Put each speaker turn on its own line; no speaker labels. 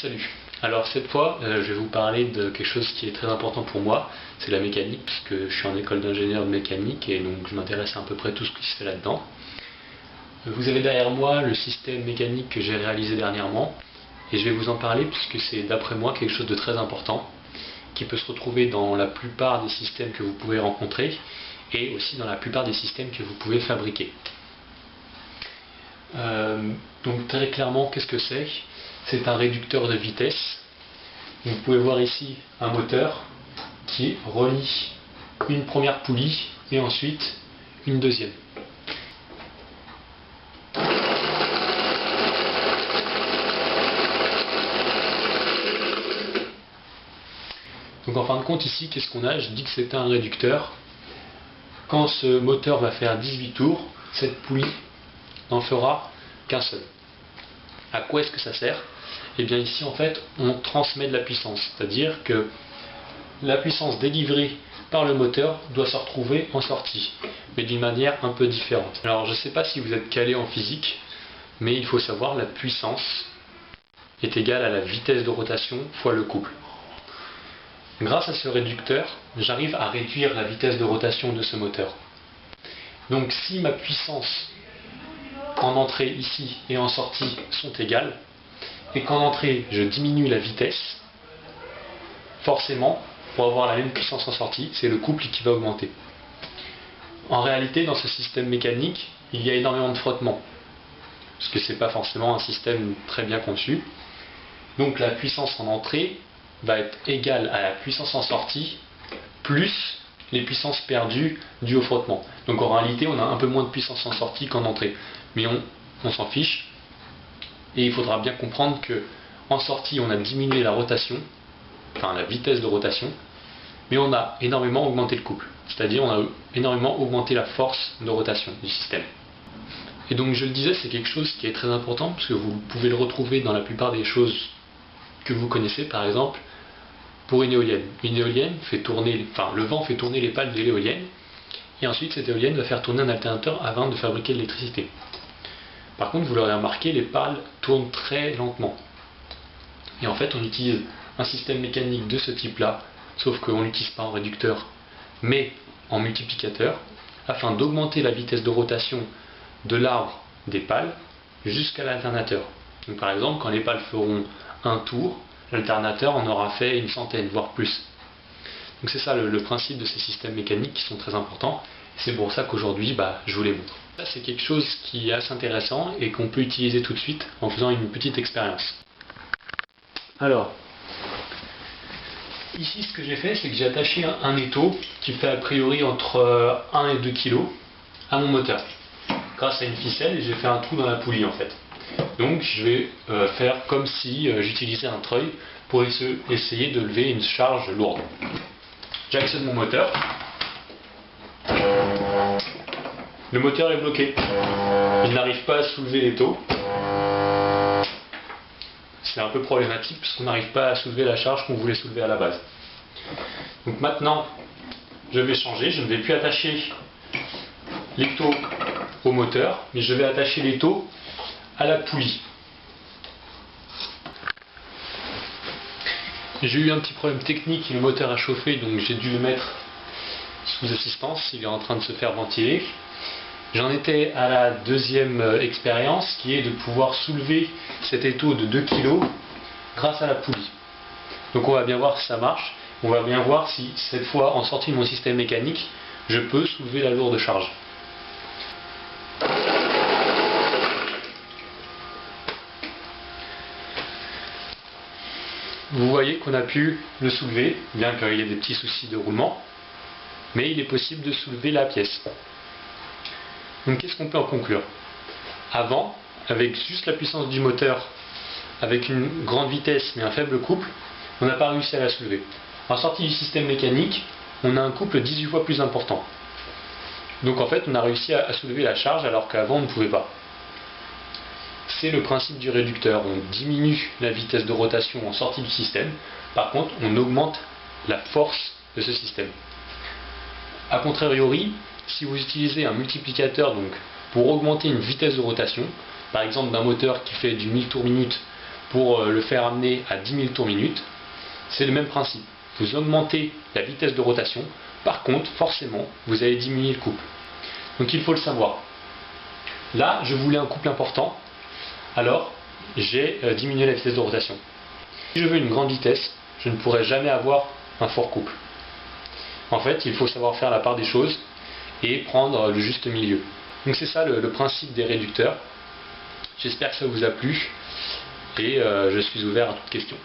Salut. Alors cette fois, je vais vous parler de quelque chose qui est très important pour moi, c'est la mécanique, puisque je suis en école d'ingénieur de mécanique et donc je m'intéresse à peu près tout ce qui se fait là-dedans. Vous avez derrière moi le système mécanique que j'ai réalisé dernièrement et je vais vous en parler puisque c'est d'après moi quelque chose de très important qui peut se retrouver dans la plupart des systèmes que vous pouvez rencontrer et aussi dans la plupart des systèmes que vous pouvez fabriquer. Donc très clairement, qu'est-ce que c'est? C'est un réducteur de vitesse. Vous pouvez voir ici un moteur qui relie une première poulie et ensuite une deuxième. Donc en fin de compte ici, qu'est-ce qu'on a? Je dis que c'est un réducteur. Quand ce moteur va faire 18 tours, cette poulie n'en fera qu'un seul. À quoi est-ce que ça sert? Et bien ici en fait on transmet de la puissance, c'est-à-dire que la puissance délivrée par le moteur doit se retrouver en sortie, mais d'une manière un peu différente. Alors je ne sais pas si vous êtes calé en physique, mais il faut savoir la puissance est égale à la vitesse de rotation fois le couple. Grâce à ce réducteur, j'arrive à réduire la vitesse de rotation de ce moteur. Donc si ma puissance en entrée ici et en sortie sont égales, et qu'en entrée je diminue la vitesse, forcément, pour avoir la même puissance en sortie, c'est le couple qui va augmenter. En réalité, dans ce système mécanique, il y a énormément de frottement, parce que ce n'est pas forcément un système très bien conçu. Donc la puissance en entrée va être égale à la puissance en sortie, plus les puissances perdues dues au frottement. Donc en réalité, on a un peu moins de puissance en sortie qu'en entrée. Mais on s'en fiche. Et il faudra bien comprendre que en sortie, on a diminué la rotation, enfin la vitesse de rotation, mais on a énormément augmenté le couple. C'est-à-dire on a énormément augmenté la force de rotation du système. Et donc je le disais, c'est quelque chose qui est très important, parce que vous pouvez le retrouver dans la plupart des choses que vous connaissez, par exemple, pour une éolienne. Une éolienne fait tourner, enfin le vent fait tourner les pales de l'éolienne, et ensuite cette éolienne va faire tourner un alternateur avant de fabriquer de l'électricité. Par contre, vous l'aurez remarqué, les pales tournent très lentement. Et en fait, on utilise un système mécanique de ce type-là, sauf qu'on n'utilise pas en réducteur, mais en multiplicateur, afin d'augmenter la vitesse de rotation de l'arbre des pales jusqu'à l'alternateur. Donc par exemple, quand les pales feront un tour, l'alternateur en aura fait une centaine, voire plus. Donc c'est ça le principe de ces systèmes mécaniques qui sont très importants. C'est pour ça qu'aujourd'hui, je vous les montre. Ça, c'est quelque chose qui est assez intéressant et qu'on peut utiliser tout de suite en faisant une petite expérience. Alors, ici ce que j'ai fait, c'est que j'ai attaché un étau qui fait a priori entre 1 et 2 kg à mon moteur. Grâce à une ficelle, et j'ai fait un trou dans la poulie en fait. Donc je vais faire comme si j'utilisais un treuil pour essayer de lever une charge lourde. J'accède mon moteur. Le moteur est bloqué. Il n'arrive pas à soulever l'étau. C'est un peu problématique puisqu'on n'arrive pas à soulever la charge qu'on voulait soulever à la base. Donc maintenant, je vais changer. Je ne vais plus attacher l'étau au moteur, mais je vais attacher l'étau à la poulie. J'ai eu un petit problème technique, le moteur a chauffé, donc j'ai dû le mettre sous assistance, il est en train de se faire ventiler. J'en étais à la deuxième expérience, qui est de pouvoir soulever cet étau de 2 kg grâce à la poulie. Donc on va bien voir si ça marche, on va bien voir si cette fois, en sortie de mon système mécanique, je peux soulever la lourde charge. Vous voyez qu'on a pu le soulever, bien qu'il y ait des petits soucis de roulement, mais il est possible de soulever la pièce. Donc qu'est-ce qu'on peut en conclure? Avant, avec juste la puissance du moteur, avec une grande vitesse mais un faible couple, on n'a pas réussi à la soulever. En sortie du système mécanique, on a un couple 18 fois plus important. Donc en fait, on a réussi à soulever la charge alors qu'avant on ne pouvait pas. C'est le principe du réducteur. On diminue la vitesse de rotation en sortie du système. Par contre, on augmente la force de ce système. A contrariori, si vous utilisez un multiplicateur donc, pour augmenter une vitesse de rotation, par exemple d'un moteur qui fait du 1000 tours minute pour le faire amener à 10 000 tours minute, c'est le même principe. Vous augmentez la vitesse de rotation, par contre, forcément, vous allez diminuer le couple. Donc il faut le savoir. Là, je voulais un couple important, alors j'ai diminué la vitesse de rotation. Si je veux une grande vitesse, je ne pourrai jamais avoir un fort couple. En fait, il faut savoir faire la part des choses et prendre le juste milieu. Donc c'est ça le principe des réducteurs. J'espère que ça vous a plu et je suis ouvert à toute question.